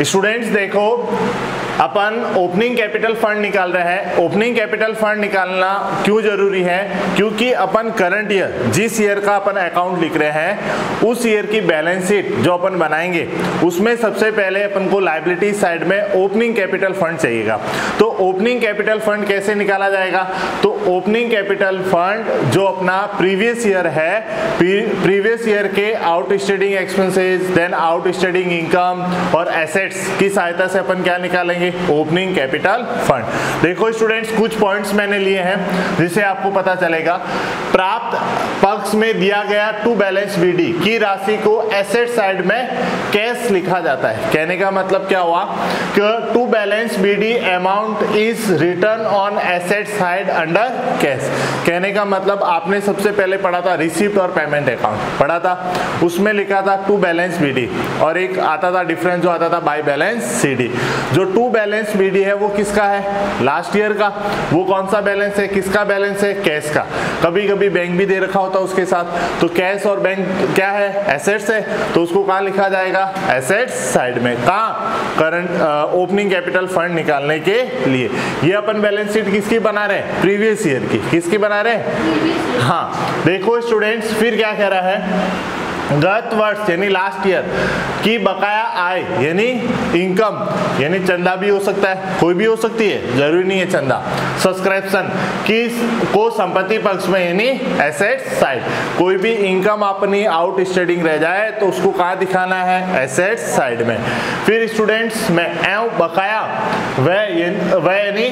Students देखो, अपन opening capital fund निकाल रहे हैं। ओपनिंग कैपिटल फंड निकालना क्यों जरूरी है? क्योंकि अपन करंट ईयर, जिस ईयर का अपन अकाउंट लिख रहे हैं, उस ईयर की बैलेंस शीट जो अपन बनाएंगे उसमें सबसे पहले अपन को लायबिलिटी साइड में ओपनिंग कैपिटल फंड चाहिएगा। तो ओपनिंग कैपिटल फंड कैसे निकाला जाएगा? तो ओपनिंग कैपिटल फंड जो अपना प्रीवियस ईयर है, प्रीवियस ईयर के outstanding expenses, then outstanding income और एसेट्स की सहायता से अपन क्या निकालेंगे? Opening capital fund. देखो स्टूडेंट्स, कुछ पॉइंट्स मैंने लिए हैं जिससे आपको पता चलेगा। प्राप्त पक्ष में दिया गया टू बैलेंस बीडी की राशि को एसेट साइड में कैश लिखा जाता है। कहने का मतलब क्या हुआ कि to balance BD amount is return on asset side under cash. कहने का मतलब आपने सबसे पहले पढ़ा था रिसीप्ट और पेमेंट अकाउंट पढ़ा था, उसमें लिखा था टू बैलेंस बीडी और एक आता था डिफरेंस जो आता था बाय बैलेंस सीडी। जो टू बैलेंस बीडी है वो किसका है? लास्ट ईयर का। वो कौन सा बैलेंस है? किसका बैलेंस है? कैश का। कभी कभी बैंक भी दे रखा होता है उसके साथ, तो कैश और बैंक क्या है? एसेट्स है, तो उसको कहाँ लिखा जाएगा? एसेट्स साइड में। कहाँ? करंट ओपनिंग कैपिटल फंड निकालने के लिए। ये अपन बैलेंस शीट किसकी बना रहे हैं? प्रीवियस ईयर की। किसकी बना रहे हैं? हाँ, देखो स्टूडेंट्स, फिर क्या कह रहा है? गत वर्ष यानी लास्ट ईयर की बकाया आय यानी इनकम, यानी चंदा भी हो सकता है, कोई भी हो सकती है, जरूरी नहीं है चंदा। सब्सक्रिप्शन की को संपत्ति पक्ष में यानी एसेट साइड। कोई भी इनकम अपनी आउटस्टैंडिंग रह जाए तो उसको कहाँ दिखाना है? एसेट साइड में। फिर स्टूडेंट्स में एवं बकाया वह यानी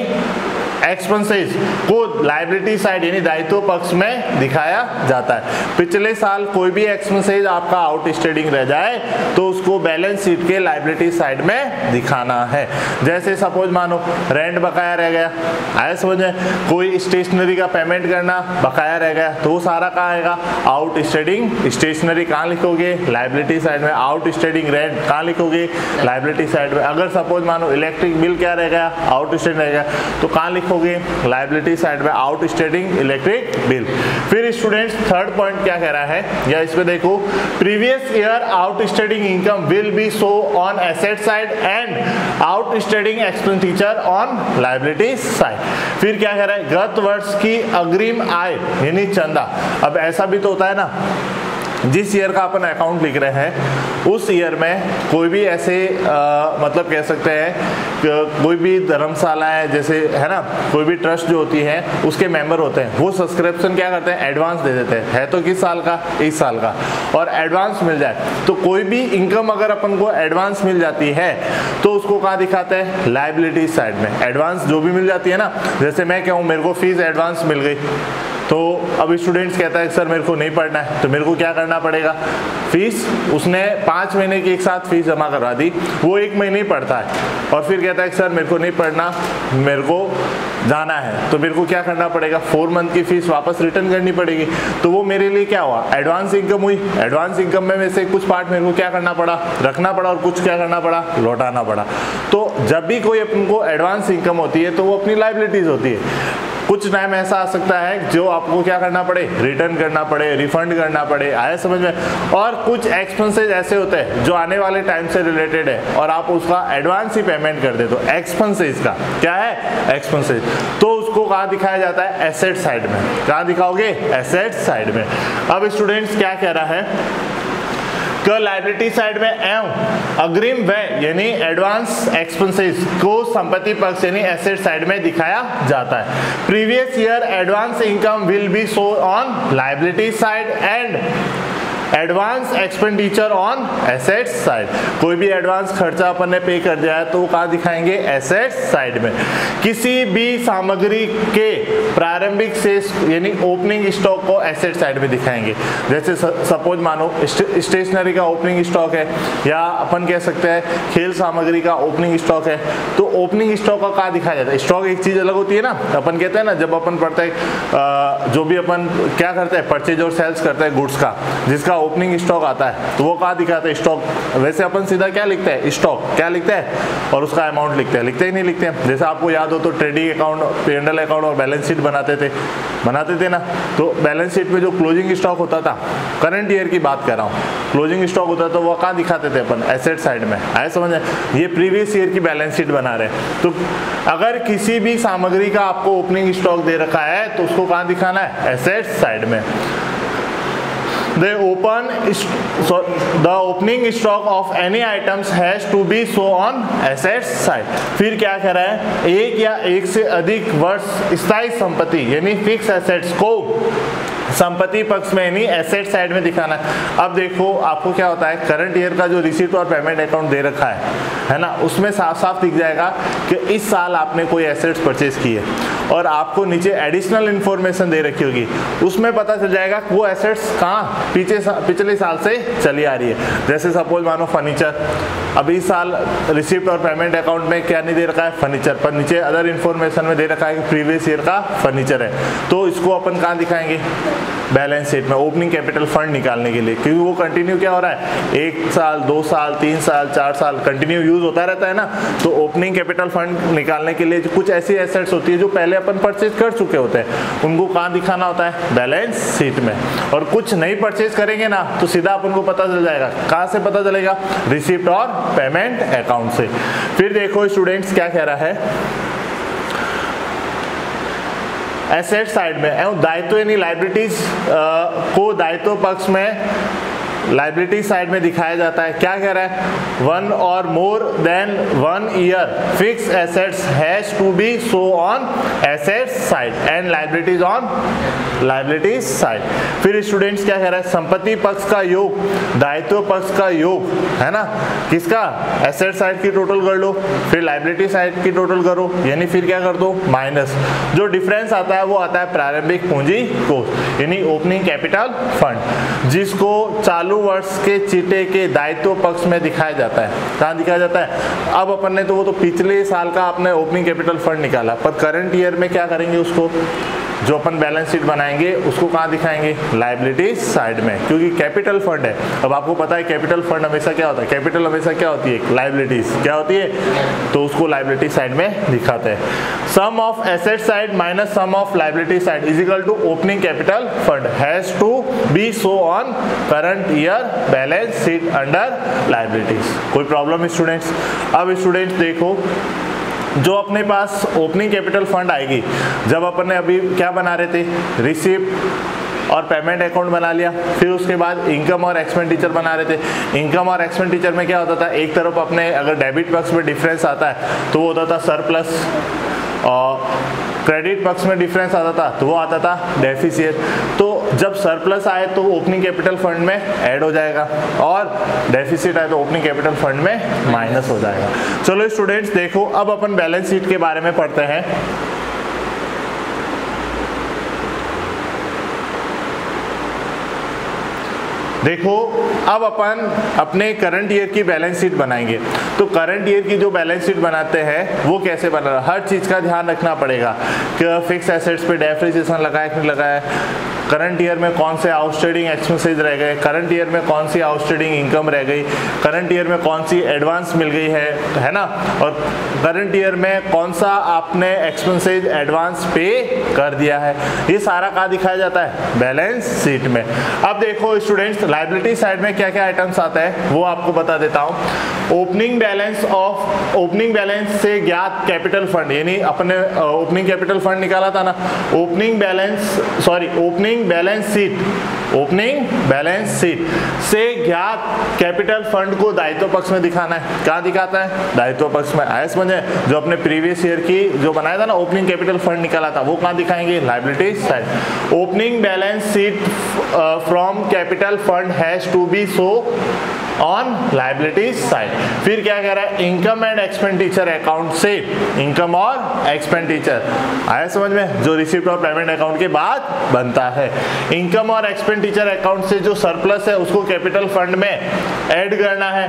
एक्सपेंसेस को लायबिलिटी साइड यानी दायित्व पक्ष में दिखाया जाता है। पिछले साल कोई भी एक्सपेंसेस आपका आउटस्टैंडिंग रह जाए तो उसको बैलेंस शीट के लायबिलिटी साइड में दिखाना है। जैसे सपोज मानो रेंट बकाया रह गया, आया समझ में? कोई स्टेशनरी का पेमेंट करना बकाया रह गया तो वो सारा कहाँ आएगा? आउटस्टैंडिंग। स्टेशनरी कहाँ लिखोगे? लायबिलिटी साइड में। आउटस्टैंडिंग रेंट कहाँ लिखोगे? लायबिलिटी साइड में। अगर सपोज मानो इलेक्ट्रिक बिल क्या रह गया? आउटस्टैंडिंग रह गया तो कहाँ लिखोगे? लायबिलिटी साइड में आउटस्टैंडिंग इलेक्ट्रिक बिल। फिर स्टूडेंट्स थर्ड पॉइंट क्या कह रहा है, या इसमें देखो, previous year outstanding income will be show on asset side and outstanding expenditure on liability side. फिर क्या कह रहा है? गत वर्ष की अग्रिम आय यानी चंदा। अब ऐसा भी तो होता है ना, जिस ईयर का अपन अकाउंट लिख रहे हैं उस ईयर में कोई भी ऐसे मतलब कह सकते हैं कोई भी धर्मशाला है, जैसे है ना, कोई भी ट्रस्ट जो होती है उसके मेंबर होते हैं, वो सब्सक्रिप्शन क्या करते हैं? एडवांस दे देते हैं। है तो किस साल का? इस साल का। और एडवांस मिल जाए तो कोई भी इनकम अगर अपन को एडवांस मिल जाती है तो उसको कहाँ दिखाते हैं? लायबिलिटी साइड में। एडवांस जो भी मिल जाती है ना, जैसे मैं कहूँ मेरे को फीस एडवांस मिल गई, तो अब स्टूडेंट्स कहता है सर मेरे को नहीं पढ़ना है, तो मेरे को क्या करना पड़ेगा? फीस उसने 5 महीने की एक साथ फीस जमा करवा दी, वो 1 महीने ही पढ़ता है और फिर कहता है सर मेरे को नहीं पढ़ना, मेरे को जाना है, तो मेरे को क्या करना पड़ेगा? 4 मंथ की फीस वापस रिटर्न करनी पड़ेगी। तो वो मेरे लिए क्या हुआ? एडवांस इनकम हुई। एडवांस इनकम में से कुछ पार्ट मेरे को क्या करना पड़ा? रखना पड़ा और कुछ क्या करना पड़ा? लौटाना पड़ा। तो जब भी कोई अपन को एडवांस इनकम होती है तो वो अपनी लायबिलिटीज होती है। कुछ टाइम ऐसा आ सकता है जो आपको क्या करना पड़े? रिटर्न करना पड़े, रिफंड करना पड़े। आया समझ में? और कुछ एक्सपेंसेस ऐसे होते हैं जो आने वाले टाइम से रिलेटेड है और आप उसका एडवांस ही पेमेंट कर दे, तो एक्सपेंसेस का क्या है? एक्सपेंसेस। तो उसको कहाँ दिखाया जाता है? एसेट साइड में। कहाँ दिखाओगे? एसेट साइड में। अब स्टूडेंट्स क्या कह रहा है? लायबिलिटी साइड में एवं अग्रिम व्यय यानी एडवांस एक्सपेंसेस को संपत्ति पक्ष यानी एसेट साइड में दिखाया जाता है। Previous year advance income will be show on liability side and advance expenditure on asset side. कोई भी एडवांस खर्चा अपन ने पे कर दिया है तो वो कहाँ दिखाएंगे? एसेट साइड में। किसी भी सामग्री के प्रारंभिक शेष यानी ओपनिंग स्टॉक को एसेट साइड में दिखाएंगे। जैसे सपोज मानो स्टेशनरी का ओपनिंग स्टॉक है, या अपन कह सकते हैं खेल सामग्री का ओपनिंग स्टॉक है, तो ओपनिंग स्टॉक का कहाँ दिखाया जाता है? स्टॉक एक चीज अलग होती है ना, अपन कहते हैं ना जब अपन पढ़ते हैं जो भी अपन क्या करते हैं परचेज और सेल्स करते हैं गुड्स का, जिसका ओपनिंग स्टॉक आता है तो वो कहाँ दिखाते हैं, स्टॉक। वैसे अपन सीधा क्या लिखते हैं, स्टॉक क्या लिखते हैं और उसका अमाउंट लिखते हैं, लिखते ही नहीं लिखते हैं। जैसे आपको याद हो तो ट्रेडिंग अकाउंट, P&L अकाउंट और बैलेंस शीट बनाते थे ना। तो बैलेंस शीट में जो क्लोजिंग स्टॉक होता था, करंट ईयर की बात कर रहा हूँ, क्लोजिंग स्टॉक होता था वो कहाँ दिखाते थे अपन, एसेट साइड में। आए समझ में? ये प्रीवियस ईयर की बैलेंस शीट बना रहे हैं। तो अगर किसी भी सामग्री का आपको ओपनिंग स्टॉक दे रखा है तो उसको कहाँ दिखाना है, एसेट साइड में। The opening stock of any items has to be shown on assets side। फिर क्या कह रहा है, एक या एक से अधिक वर्ष स्थायी संपत्ति यानी फिक्स एसेट्स को संपत्ति पक्ष में यानी एसेट साइड में दिखाना है। अब देखो आपको क्या होता है, करंट ईयर का जो रिसीट और पेमेंट अकाउंट दे रखा है ना, उसमें साफ साफ दिख जाएगा कि इस साल आपने कोई एसेट्स परचेज की है और आपको नीचे एडिशनल इन्फॉर्मेशन दे रखी होगी, उसमें पता चल जाएगा वो एसेट्स कहाँ पिछले साल से चली आ रही है। जैसे सपोज मानो फर्नीचर, अब इस साल रिसिप्ट और पेमेंट अकाउंट में क्या नहीं दे रखा है, फर्नीचर, पर नीचे अदर इन्फॉर्मेशन में दे रखा है कि प्रीवियस ईयर का फर्नीचर है, तो इसको अपन कहाँ दिखाएंगे, बैलेंस शीट में, ओपनिंग कैपिटल फंड निकालने के लिए। क्योंकि वो कंटिन्यू क्या हो रहा है, 1 साल 2 साल 3 साल 4 साल कंटिन्यू यूज होता रहता है ना। तो ओपनिंग कैपिटल फंड निकालने के लिए कुछ ऐसी एसेट्स होती है जो पहले अपन परचेज कर चुके होते हैं, उनको कहाँ दिखाना होता है, बैलेंस शीट में। और कुछ नहीं परचेज करेंगे ना तो सीधा अपन को पता चल जाएगा, कहाँ से पता चलेगा, रिसिप्ट और पेमेंट अकाउंट से। फिर देखो स्टूडेंट्स क्या कह रहा है, एसेट साइड में दायित्व यानी लाइबिलिटीज को दायित्व पक्ष में लाइबिलिटी साइड में दिखाया जाता है। क्या कह रहा है, 1 और more than 1 year fix assets has to be show on assets side and liabilities on liabilities side. फिर स्टूडेंट्स क्या कह रहा है, संपत्ति पक्ष का योग दायित्व पक्ष का योग है ना, किसका, एसेट साइड की टोटल कर लो, फिर लाइबिलिटी साइड की टोटल करो, यानी फिर क्या कर दो, माइनस। जो डिफरेंस आता है वो आता है प्रारंभिक पूंजी कोष यानी ओपनिंग कैपिटल फंड, जिसको चालू वर्ष के चिटे के दायित्व पक्ष में दिखाया जाता है। कहाँ दिखाया जाता है, अब अपन ने तो वो तो पिछले साल का अपने ओपनिंग कैपिटल फंड निकाला, पर करंट ईयर में क्या करेंगे, उसको जो अपन बैलेंस शीट बनाएंगे उसको कहाँ दिखाएंगे, लाइबिलिटीज साइड में, क्योंकि कैपिटल फंड है। अब आपको पता है कैपिटल फंड हमेशा क्या होता है, कैपिटल हमेशा क्या होती है, लाइबिलिटीज क्या होती है, तो उसको लाइबिलिटी साइड में दिखाते हैं। Sum of asset side minus sum of liability side is equal to opening capital fund has to be show on current year balance sheet under liabilities. कोई प्रॉब्लम स्टूडेंट्स? अब स्टूडेंट्स देखो, जो अपने पास opening capital fund आएगी, जब अपन ने अभी क्या बना रहे थे, रिसिप्ट और पेमेंट अकाउंट बना लिया, फिर उसके बाद इनकम और एक्सपेंडिचर बना रहे थे। इनकम और एक्सपेंडिचर में क्या होता था, एक तरफ अपने अगर डेबिट पक्ष में डिफरेंस आता है तो वो होता था सरप्लस, और क्रेडिट पक्ष में डिफरेंस आता था तो वो आता था डेफिसिट। तो जब सरप्लस आए तो ओपनिंग कैपिटल फंड में ऐड हो जाएगा, और डेफिसिट आए तो ओपनिंग कैपिटल फंड में माइनस हो जाएगा। चलो स्टूडेंट्स देखो, अब अपन बैलेंस शीट के बारे में पढ़ते हैं। देखो अब अपन अपने करंट ईयर की बैलेंस शीट बनाएंगे। तो करंट ईयर की जो बैलेंस शीट बनाते हैं वो कैसे बना रहा है, हर चीज़ का ध्यान रखना पड़ेगा कि फिक्स एसेट्स पे डेप्रिसिएशन लगाया कि नहीं लगाया, करंट ईयर में कौन से आउटस्टैंडिंग एक्सपेंसेस रह गए, करंट ईयर में कौन सी आउटस्टैंडिंग इनकम रह गई, करंट ईयर में कौन सी एडवांस मिल गई है ना, और करंट ईयर में कौन सा आपने एक्सपेंसेस एडवांस पे कर दिया है। ये सारा कहाँ दिखाया जाता है, बैलेंस शीट में। अब देखो स्टूडेंट्स, लायबिलिटी साइड में क्या क्या आइटम्स आता है वो आपको बता देता हूँ। ओपनिंग बैलेंस से ज्ञात कैपिटल फंड, यानी अपने ओपनिंग कैपिटल फंड निकाला था ना, ओपनिंग बैलेंस शीट से ज्ञात कैपिटल फंड को दायित्व पक्ष में दिखाना है। कहाँ दिखाता है, दायित्व पक्ष में। आया समझे, जो अपने प्रीवियस ईयर की जो बनाया था ना ओपनिंग कैपिटल फंड निकाला था वो कहाँ दिखाएंगे, liability side. Opening balance sheet from capital fund has to be show on liability side. फिर क्या कह रहा है, इनकम एंड एक्सपेंडिचर अकाउंट से इनकम और एक्सपेंडिचर, आया समझ में, जो रिसिप्ट और पेमेंट अकाउंट के बाद बनता है। इनकम और एक्सपेंडिचर अकाउंट से जो सरप्लस है उसको कैपिटल फंड में ऐड करना है।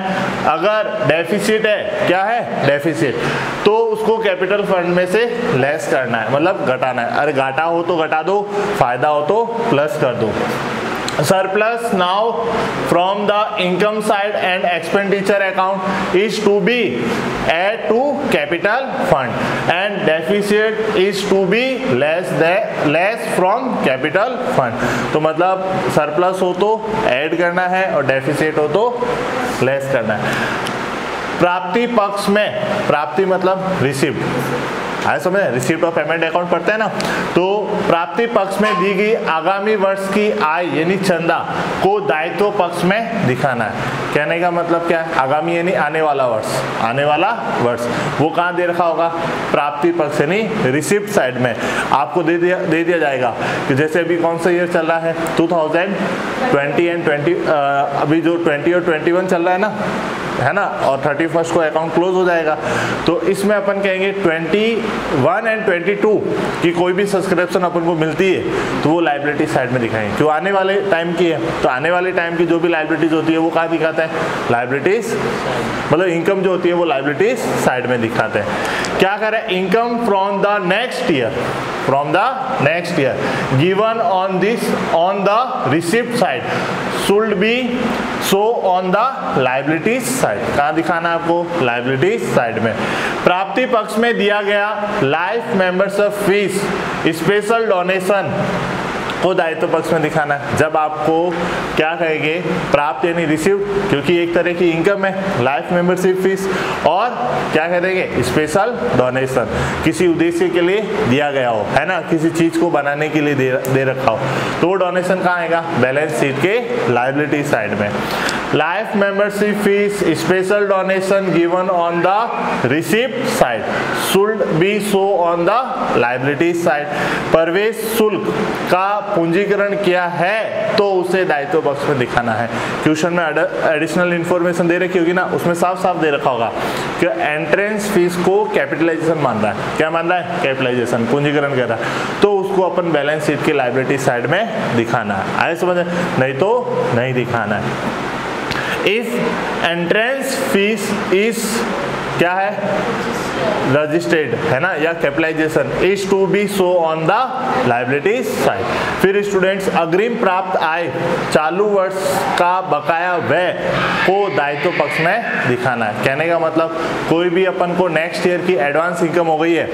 अगर डेफिसिट है, क्या है डेफिसिट, तो उसको कैपिटल फंड में से लेस करना है, मतलब घटाना है। अरे घाटा हो तो घटा दो, फायदा हो तो प्लस कर दो। surplus now from the income side and expenditure account is to be add to capital fund and deficit is to be less from capital fund। तो मतलब सरप्लस हो तो ऐड करना है और डेफिसिट हो तो लेस करना है। प्राप्ति पक्ष में, प्राप्ति मतलब रिसीव्ड, आए समझ, रिसीप्ट ऑफ पेमेंट अकाउंट पढ़ते हैं ना, तो प्राप्ति पक्ष में दी गई आगामी वर्ष की आय यानी चंदा को दायित्व पक्ष में दिखाना है। कहने का मतलब क्या है, आगामी यानी आने वाला वर्ष, आने वाला वर्ष वो कहाँ दे रखा होगा, प्राप्ति पक्ष यानी रिसिप्ट साइड में आपको दे दिया जाएगा कि जैसे अभी कौन सा ईयर चल रहा है 2020 एंड 20, अभी जो 20 और 21 चल रहा है ना, और 31 को अकाउंट क्लोज हो जाएगा। तो इसमें अपन कहेंगे 21 एंड 22 की कोई भी सब्सक्रिप्शन अपन को मिलती है तो वो लाइबिलिटी साइड में दिखाएंगे, क्यों आने वाले टाइम की है तो आने वाले टाइम की जो भी लाइबिलिटीज होती है वो कहाँ दिखाता है, लाइबिलिटीज, मतलब इनकम जो होती है वो लाइबिलिटीज साइड में दिखाते हैं। क्या करें, income from the next year, from the next year given on the receipt side should be show on the liabilities side. कहाँ दिखाना है आपको, लाइबिलिटीज साइड में। प्राप्ति पक्ष में दिया गया life membership fees special donation को दायित्व पक्ष में दिखाना है। जब आपको क्या कहेंगे, प्राप्त यानी रिसीव्ड, क्योंकि एक तरह की इनकम है, लाइफ मेंबरशिप फीस, और क्या कहेंगे, स्पेशल डोनेशन, किसी उद्देश्य के लिए दिया गया हो, है ना, किसी चीज को बनाने के लिए दे रखा हो, तो वो डोनेशन कहाँ आएगा, बैलेंस शीट के लाइबिलिटी साइड में। Life membership fees special donation given on the receipt side should be show on the liability side. प्रवेश शुल्क का पूंजीकरण किया है तो उसे दायित्व पक्ष में दिखाना है। क्वेश्चन में एडिशनल इंफॉर्मेशन दे रखी होगी ना, उसमें साफ साफ दे रखा होगा कि एंट्रेंस फीस को कैपिटलाइजेशन मान रहा है। क्या मान रहा है, कैपिटलाइजेशन, पूंजीकरण कर रहा है, तो उसको अपन बैलेंस शीट की लाइबिलिटी साइड में दिखाना है। आए समझ, नहीं तो नहीं दिखाना है। इफ एंट्रेंस फीस इज क्या है, रजिस्टर्ड, है ना, या capitalisation is to be show on the liabilities side. फिर स्टूडेंट्स, अग्रिम प्राप्त आय चालू वर्ष का बकाया व्यय को दायित्व पक्ष में दिखाना है। कहने का मतलब कोई भी अपन को नेक्स्ट ईयर की एडवांस इनकम हो गई है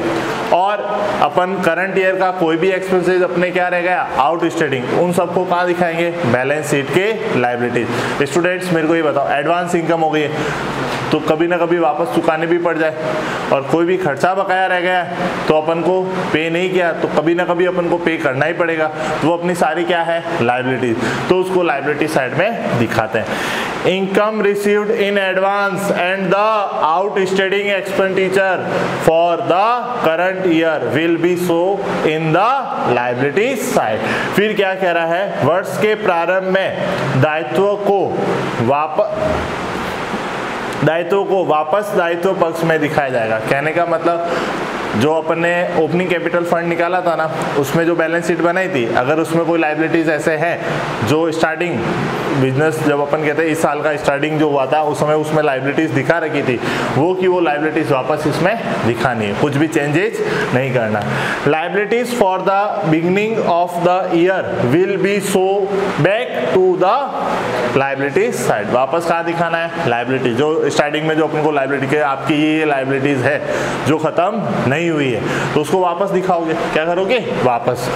और अपन करंट ईयर का कोई भी एक्सपेंसेस अपने क्या रह गया, आउटस्टैंडिंग, उन सबको कहाँ दिखाएंगे, बैलेंस शीट के लाइबिलिटीज। स्टूडेंट्स मेरे को ये बताओ, एडवांस इनकम हो गई है तो कभी ना कभी वापस चुकाने भी पड़ जाए, और कोई भी खर्चा बकाया रह गया तो अपन को पे नहीं किया तो कभी ना कभी अपन को पे करना ही पड़ेगा, तो वो अपनी सारी क्या है, लाइबिलिटीज, तो उसको लाइबिलिटी साइड में दिखाते हैं। Income received in advance and the outstanding expenditure for the current year will be show in the liabilities side. फिर क्या कह रहा है, वर्ष के प्रारंभ में दायित्व को वापस दायित्व पक्ष में दिखाया जाएगा। कहने का मतलब जो अपन ने ओपनिंग कैपिटल फंड निकाला था ना, उसमें जो बैलेंस शीट बनाई थी, अगर उसमें कोई लाइबिलिटीज ऐसे हैं जो स्टार्टिंग बिजनेस, जब अपन कहते हैं इस साल का स्टार्टिंग जो हुआ था उस समय उसमें लाइबिलिटीज दिखा रखी थी, वो लाइबिलिटीज वापस इसमें दिखानी है, कुछ भी चेंजेस नहीं करना। Liabilities for the beginning of the year will be show back to the liabilities side. वापस कहाँ दिखाना है, लाइबिलिटी, जो स्टार्टिंग में जो अपन को लाइबिलिटी के आपकी ये लाइबिलिटीज है जो खत्म नहीं हुई है तो उसको वापस दिखाओगे, क्या करोगे, वापस।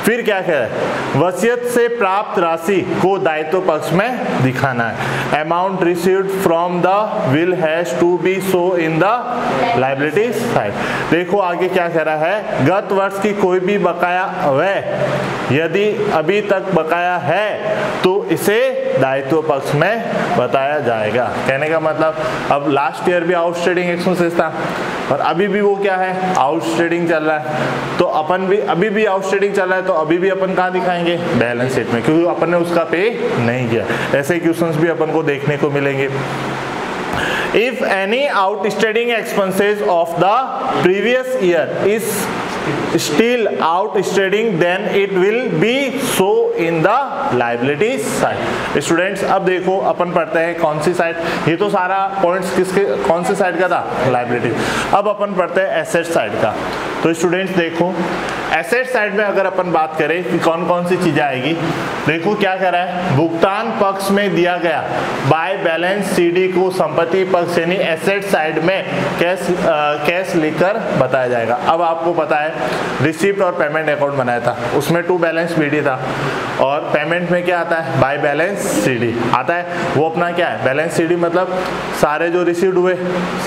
फिर क्या कह रहा है, वसीयत से प्राप्त राशि को दायित्व पक्ष में दिखाना है। Amount received from the will has to be show in the liabilities side. देखो आगे क्या कह रहा है, गत वर्ष की कोई भी बकाया व्यय यदि अभी तक बकाया है तो इसे दायित्व पक्ष में बताया जाएगा। कहने का मतलब अब लास्ट ईयर भी आउटस्टैंडिंग एक्सपेंसेस था और अभी भी वो क्या है, आउटस्टैंडिंग चल रहा है, तो अपन भी अभी भी आउटस्टैंडिंग चल रहा है तो अभी भी अपन कहाँ दिखाएंगे, बैलेंस शीट में, क्योंकि अपन ने उसका पे नहीं किया। ऐसे क्वेश्चंस भी अपन को देखने को मिलेंगे। If any outstanding expenses of the previous year is still outstanding, then it will be show in the liabilities side। Students अब देखो अपन पढ़ते हैं कौन सी साइड, ये तो सारा पॉइंट्स किसके कौन सी साइड का था, लाइबिलिटीज। अब अपन पढ़ते हैं एसेट साइड का। तो स्टूडेंट्स देखो, एसेट साइड में अगर अपन बात करें कि कौन कौन सी चीजें आएगी, देखो क्या कह रहा है, भुगतान पक्ष में दिया गया बाय बैलेंस सीडी को संपत्ति पक्ष यानी एसेट साइड में कैश लिखकर बताया जाएगा। अब आपको पता है रिसिप्ट और पेमेंट अकाउंट बनाया था, उसमें टू बैलेंस बीडी था, और पेमेंट में क्या आता है, बाय बैलेंस सीडी आता है। वो अपना क्या है, बैलेंस सीडी मतलब सारे जो रिसीव्ड हुए,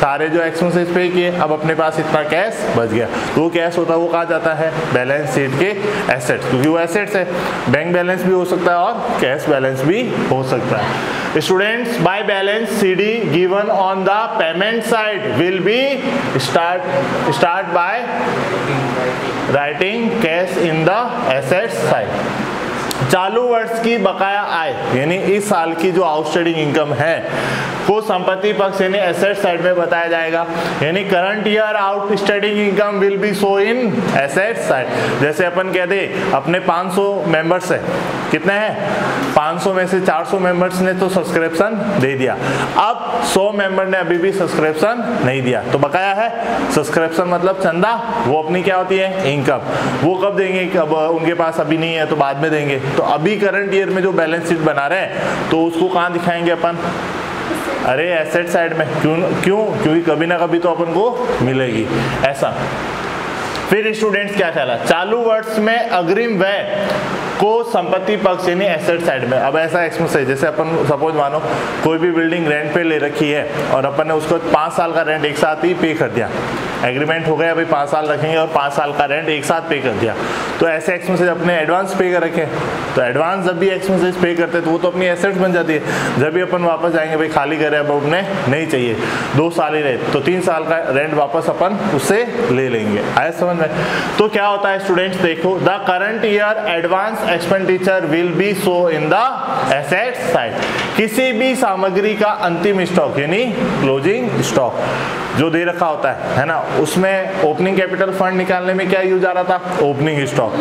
सारे जो एक्सपेंसेस पे किए, अब अपने पास इतना कैश बच गया, तो वो कैश होता है वो कहा जाता है बैलेंस शीट के एसेट्स, क्योंकि वो एसेट्स है। बैंक बैलेंस भी हो सकता है और कैश बैलेंस भी हो सकता है। Students, by balance CD given on the payment side will be start by writing cash in the assets side. चालू वर्ष की बकाया आय यानी इस साल की जो आउटस्टैंडिंग इनकम है को संपत्ति पक्ष यानी एसेट साइड में बताया जाएगा, यानी current year outstanding income will be show in asset side. जैसे अपन कहते अपने 500 मेंबर्स है, कितने हैं 500 में से 400 मेंबर्स ने तो सब्सक्रिप्शन दे दिया, अब 100 मेंबर ने अभी भी सब्सक्रिप्शन नहीं दिया, तो बकाया है। सब्सक्रिप्शन मतलब चंदा, वो अपनी क्या होती है, इनकम। वो कब देंगे, कब उनके पास अभी नहीं है तो बाद में देंगे। तो अभी करंट ईयर में जो बैलेंस शीट बना रहे हैं तो उसको कहाँ दिखाएंगे अपन, अरे एसेट साइड में। क्यों क्योंकि कभी ना कभी तो अपन को मिलेगी, ऐसा। फिर स्टूडेंट्स क्या कहला, चालू वर्ष में अग्रिम व्यय को संपत्ति पक्ष यानी एसेट साइड में। अब ऐसा एक्सपेंस है, जैसे अपन सपोज मानो कोई भी बिल्डिंग रेंट पे ले रखी है और अपन ने उसको 5 साल का रेंट एक साथ ही पे कर दिया, एग्रीमेंट हो गया भाई 5 साल रखेंगे और 5 साल का रेंट एक साथ पे कर दिया, तो ऐसे एक्सपेंसेस अपने एडवांस पे कर रखे, तो एडवांस जब भी एक्सपेंसेस पे करते तो वो तो अपनी एसेट्स बन जाती है। जब भी अपन वापस जाएंगे भाई खाली करे अब अपने नहीं चाहिए, 2 साल ही रहे, तो 3 साल का रेंट वापस अपन उससे ले लेंगे, आया समझ में। तो क्या होता है स्टूडेंट्स, देखो the current year advance expenditure will be show in the asset side. किसी भी सामग्री का अंतिम स्टॉक यानी क्लोजिंग स्टॉक जो दे रखा होता है ना, उसमें ओपनिंग कैपिटल फंड निकालने में क्या यूज आ रहा था, ओपनिंग स्टॉक,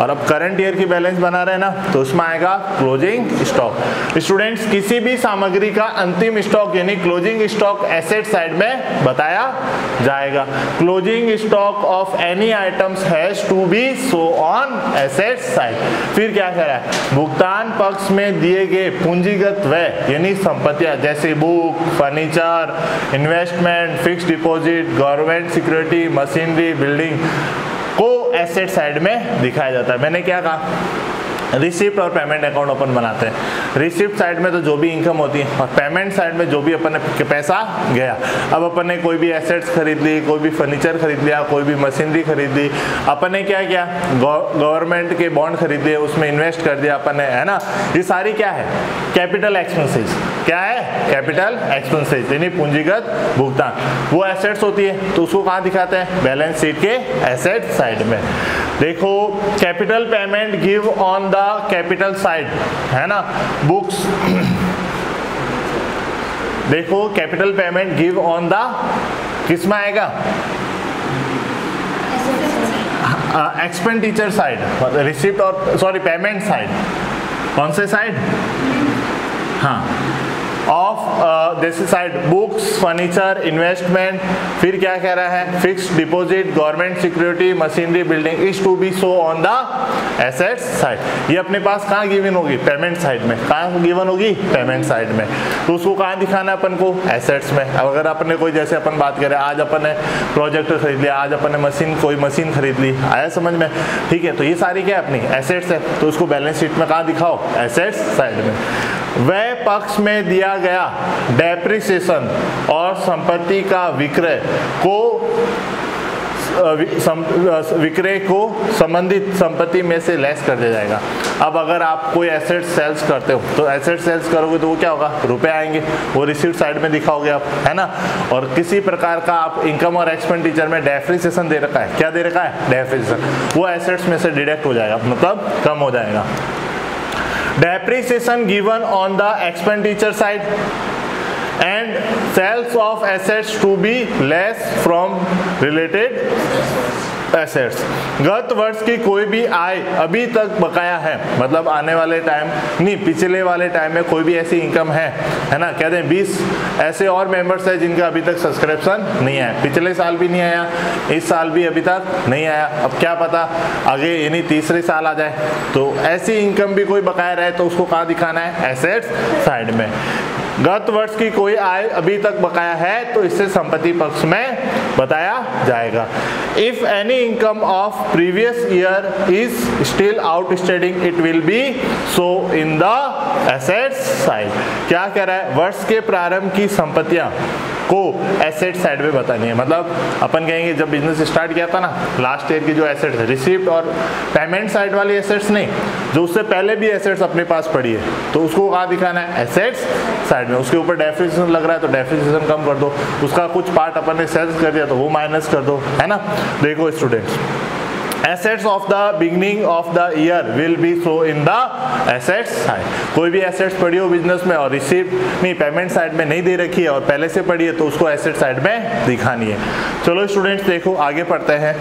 और अब करंट ईयर की बैलेंस बना रहे हैं ना तो उसमें आएगा क्लोजिंग स्टॉक। स्टूडेंट्स, किसी भी सामग्री का अंतिम स्टॉक यानी क्लोजिंग स्टॉक एसेट साइड में बताया जाएगा। Closing stock of any items has to be show on asset side. फिर क्या कह रहा है, भुगतान पक्ष में दिए गए पूंजीगत व्यय यानी संपत्तियां जैसे book, furniture, investment, fix deposit, government security, machinery, building को एसेट साइड में दिखाया जाता है। मैंने क्या कहा, रिसिप्ट और पेमेंट अकाउंट अपन बनाते हैं। रिसिप्ट साइड में तो जो भी इनकम होती है और पेमेंट साइड में जो भी अपन ने पैसा गया। अब अपन ने कोई भी एसेट्स खरीद ली, कोई भी फर्नीचर खरीद लिया, कोई भी मशीनरी खरीद ली, अपन ने क्या किया, गवर्नमेंट के बॉन्ड खरीद लिए, उसमें इन्वेस्ट कर दिया अपन ने, है ना। ये सारी क्या है, कैपिटल एक्सपेंसेस। क्या है, कैपिटल एक्सपेंसेस यानी पूंजीगत भुगतान। वो एसेट्स होती है तो उसको कहाँ दिखाते हैं, बैलेंस शीट के एसेट साइड में। देखो capital payment give on the capital side, है ना, बुक्स। देखो capital payment give on the किस में आएगा, एक्सपेंडिचर साइड, रिसिप्ट और सॉरी पेमेंट साइड। कौन से साइड, हाँ, of this side books, furniture, investment. फिर क्या कह रहा है, fix deposit, government security, machinery, building is to be show on the assets side. ये अपने पास कहाँ गिवन होगी, पेमेंट साइड में। कहाँ गिवन होगी, पेमेंट साइड में। तो उसको कहाँ दिखाना है अपन को, एसेट्स में। अब अगर अपन ने कोई, जैसे अपन बात करें, आज अपन ने प्रोजेक्टर खरीद लिया, आज अपन ने कोई मशीन खरीद ली, आया समझ में, ठीक है। तो ये सारी क्या अपनी एसेट्स है, तो उसको बैलेंस शीट में कहाँ दिखाओ, एसेट्स साइड में। व्यय पक्ष में दिया गया डेप्रिसिएशन और संपत्ति का विक्रय को संबंधित संपत्ति में से लेस कर दिया जाएगा। अब अगर आप कोई एसेट सेल्स करते हो तो एसेट सेल्स करोगे तो वो क्या होगा, रुपए आएंगे, वो रिसीप्ट साइड में दिखाओगे आप, है ना। और किसी प्रकार का आप इनकम और एक्सपेंडिचर में डेप्रिसिएशन दे रखा है, क्या दे रखा है, डेप्रिसिएशन, वो एसेट्स में से डिडक्ट हो जाएगा, मतलब कम हो जाएगा। Depreciation given on the expenditure side and sales of assets to be less from related assets. गत वर्ष की कोई भी आय अभी तक बकाया है, मतलब आने वाले टाइम नहीं, पिछले वाले टाइम में कोई भी ऐसी इनकम है ना, कहते हैं 20 ऐसे और मेंबर्स है जिनका अभी तक सब्सक्रिप्शन नहीं आया, पिछले साल भी नहीं आया, इस साल भी अभी तक नहीं आया, अब क्या पता आगे यानी तीसरे साल आ जाए। तो ऐसी इनकम भी कोई बकाया रहे तो उसको कहाँ दिखाना है, एसेट्स साइड में। गत वर्ष की कोई आय अभी तक बकाया है तो इससे संपत्ति पक्ष में बताया जाएगा। If any income of previous year is still outstanding it will be so in the assets side. क्या कह रहा है, वर्ष के प्रारंभ की संपत्तियां को एसेट साइड में बतानी है। मतलब अपन कहेंगे जब बिजनेस स्टार्ट किया था ना, लास्ट ईयर की जो एसेट्स है, रिसीप्ट और पेमेंट साइड वाली एसेट्स नहीं, जो उससे पहले भी एसेट्स अपने पास पड़ी है, तो उसको कहाँ दिखाना है, एसेट्स साइड में। उसके ऊपर डेप्रिसिएशन लग रहा है तो डेप्रिसिएशन कम कर दो, उसका कुछ पार्ट अपन ने सेल्स कर दिया तो वो माइनस कर दो, है ना। देखो students, assets of the beginning of the year will B so in the assets side. कोई भी एसेट्स पड़ी हो बिजनेस में और रिसीप्ट नहीं, पेमेंट साइड में नहीं दे रखी है और पहले से पड़ी है तो उसको एसेट साइड में दिखानी है। चलो स्टूडेंट्स देखो आगे पढ़ते हैं।